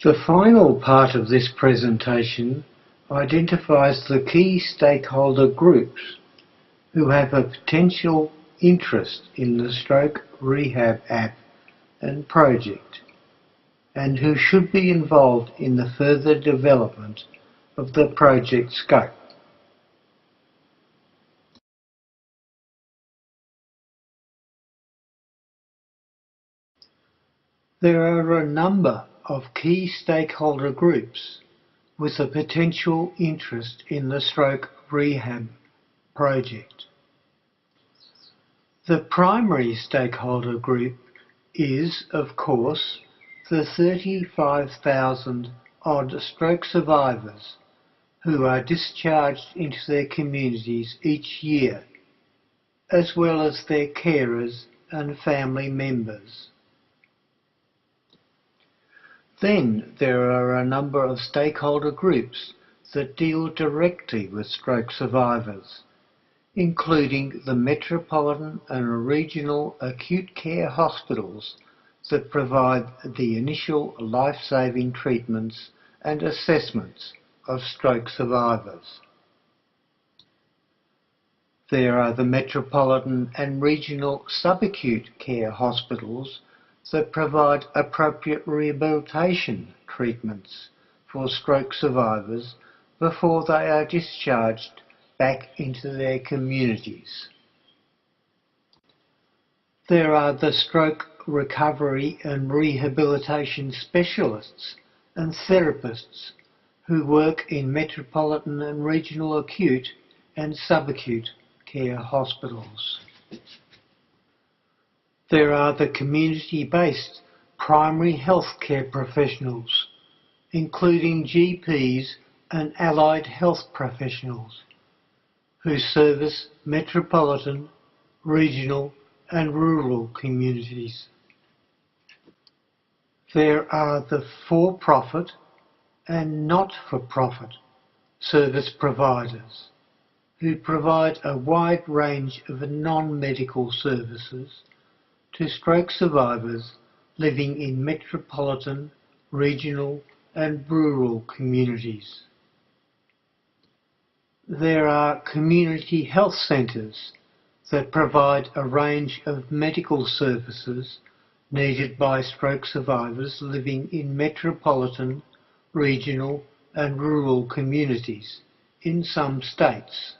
The final part of this presentation identifies the key stakeholder groups who have a potential interest in the stroke rehab app and project, and who should be involved in the further development of the project scope. There are a number of key stakeholder groups with a potential interest in the stroke rehab project. The primary stakeholder group is, of course, the 35,000 odd stroke survivors who are discharged into their communities each year, as well as their carers and family members. Then there are a number of stakeholder groups that deal directly with stroke survivors, including the metropolitan and regional acute care hospitals that provide the initial life-saving treatments and assessments of stroke survivors. There are the metropolitan and regional subacute care hospitals that provide appropriate rehabilitation treatments for stroke survivors before they are discharged back into their communities. There are the stroke recovery and rehabilitation specialists and therapists who work in metropolitan and regional acute and subacute care hospitals. There are the community-based primary health care professionals, including GPs and allied health professionals, who service metropolitan, regional and rural communities. There are the for-profit and not-for-profit service providers who provide a wide range of non-medical services to stroke survivors living in metropolitan, regional and rural communities. There are community health centres that provide a range of medical services needed by stroke survivors living in metropolitan, regional and rural communities in some states.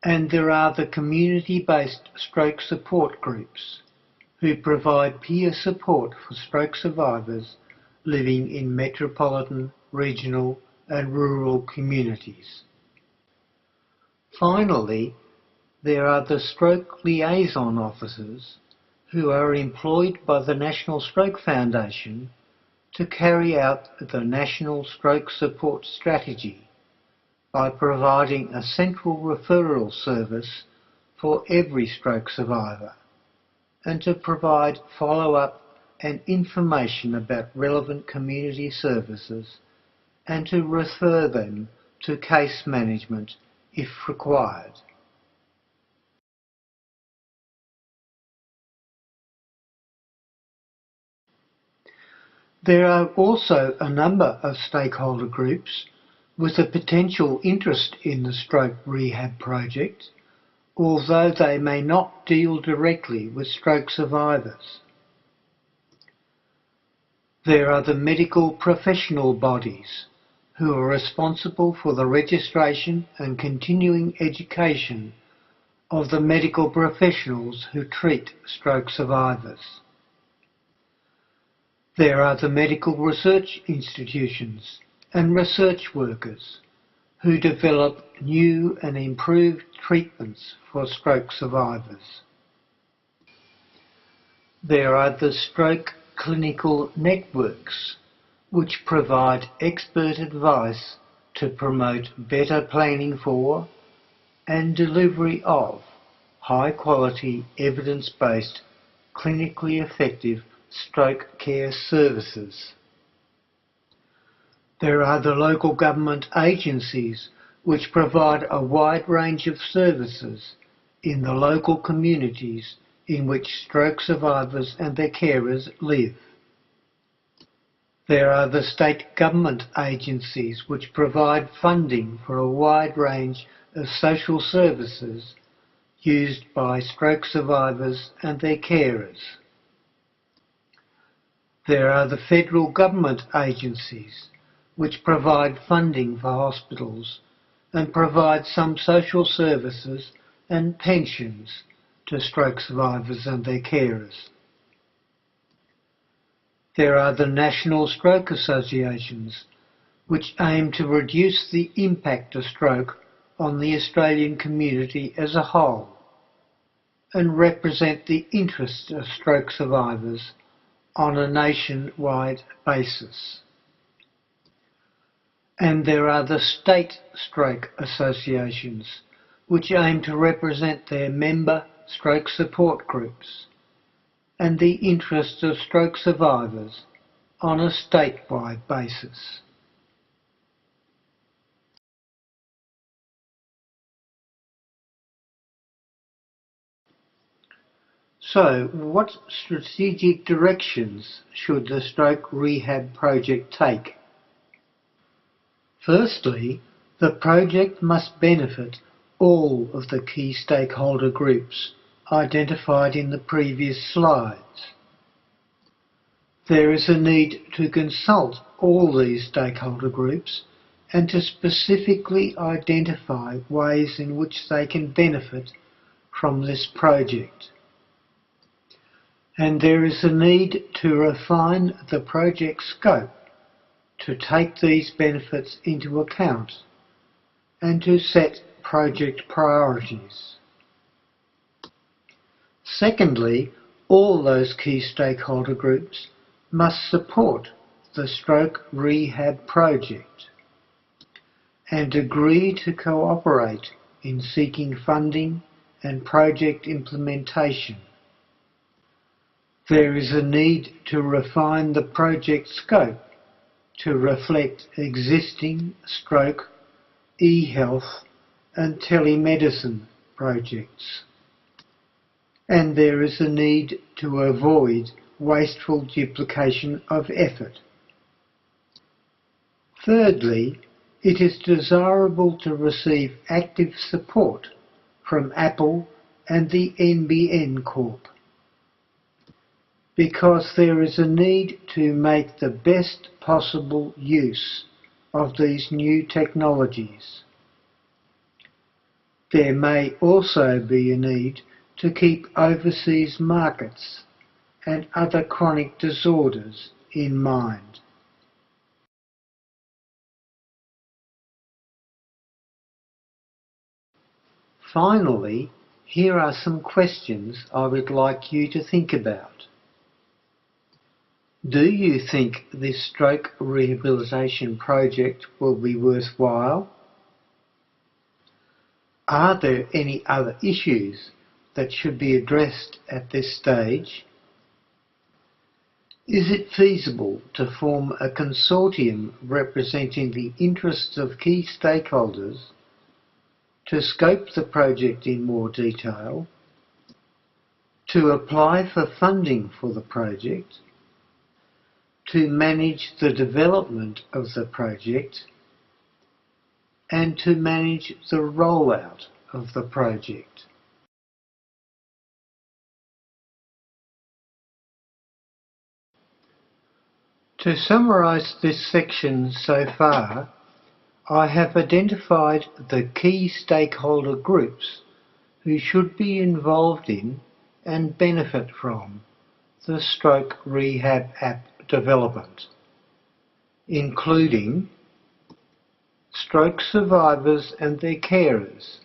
And there are the community-based stroke support groups who provide peer support for stroke survivors living in metropolitan, regional and rural communities. Finally, there are the stroke liaison officers who are employed by the National Stroke Foundation to carry out the National Stroke Support Strategy by providing a central referral service for every stroke survivor, and to provide follow-up and information about relevant community services, and to refer them to case management if required. There are also a number of stakeholder groups with a potential interest in the stroke rehab project, although they may not deal directly with stroke survivors. There are the medical professional bodies who are responsible for the registration and continuing education of the medical professionals who treat stroke survivors. There are the medical research institutions and research workers who develop new and improved treatments for stroke survivors. There are the stroke clinical networks, which provide expert advice to promote better planning for and delivery of high-quality, evidence-based, clinically effective stroke care services. There are the local government agencies which provide a wide range of services in the local communities in which stroke survivors and their carers live. There are the state government agencies which provide funding for a wide range of social services used by stroke survivors and their carers. There are the federal government agencies which provide funding for hospitals and provide some social services and pensions to stroke survivors and their carers. There are the national stroke associations which aim to reduce the impact of stroke on the Australian community as a whole and represent the interests of stroke survivors on a nationwide basis. And there are the state stroke associations which aim to represent their member stroke support groups and the interests of stroke survivors on a statewide basis. So, what strategic directions should the stroke rehab project take? Firstly, the project must benefit all of the key stakeholder groups identified in the previous slides. There is a need to consult all these stakeholder groups and to specifically identify ways in which they can benefit from this project. And there is a need to refine the project scope to take these benefits into account and to set project priorities. Secondly, all those key stakeholder groups must support the stroke rehab project and agree to cooperate in seeking funding and project implementation. There is a need to refine the project scope to reflect existing stroke, e-health and telemedicine projects. And there is a need to avoid wasteful duplication of effort. Thirdly, it is desirable to receive active support from Apple and the NBN Corp, because there is a need to make the best possible use of these new technologies. There may also be a need to keep overseas markets and other chronic disorders in mind. Finally, here are some questions I would like you to think about. Do you think this stroke rehabilitation project will be worthwhile? Are there any other issues that should be addressed at this stage? Is it feasible to form a consortium representing the interests of key stakeholders to scope the project in more detail, to apply for funding for the project, to manage the development of the project, and to manage the rollout of the project? To summarise this section so far, I have identified the key stakeholder groups who should be involved in and benefit from the stroke rehab app development, including stroke survivors and their carers,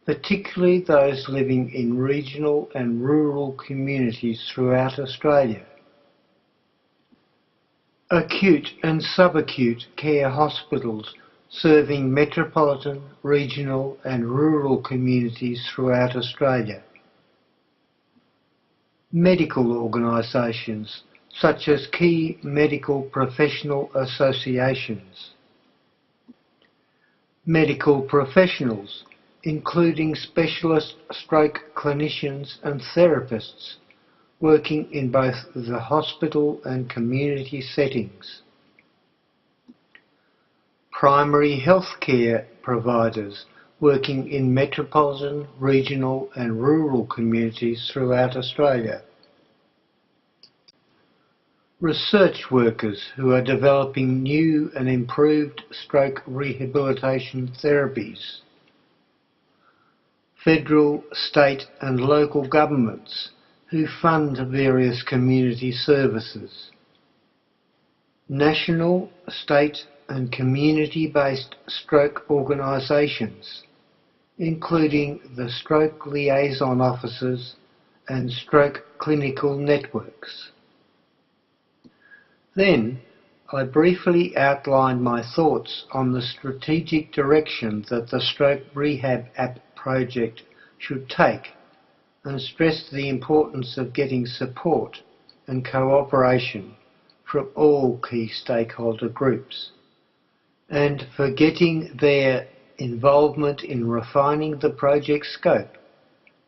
particularly those living in regional and rural communities throughout Australia, acute and subacute care hospitals serving metropolitan, regional and rural communities throughout Australia, medical organisations such as key medical professional associations, medical professionals including specialist stroke clinicians and therapists working in both the hospital and community settings, primary healthcare providers working in metropolitan, regional and rural communities throughout Australia. Research workers who are developing new and improved stroke rehabilitation therapies. Federal, state and local governments who fund various community services. National, state and community-based stroke organisations, including the stroke liaison officers and stroke clinical networks. Then, I briefly outlined my thoughts on the strategic direction that the Stroke Rehab App project should take and stressed the importance of getting support and cooperation from all key stakeholder groups and for getting their involvement in refining the project scope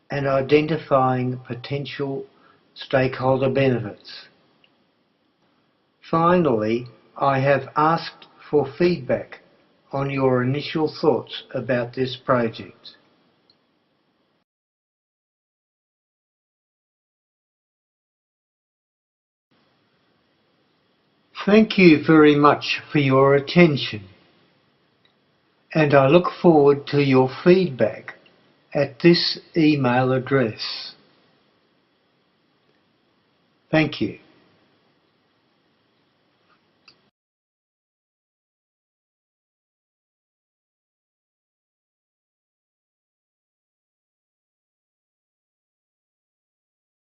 and identifying potential stakeholder benefits. Finally, I have asked for feedback on your initial thoughts about this project. Thank you very much for your attention, and I look forward to your feedback at this email address. Thank you.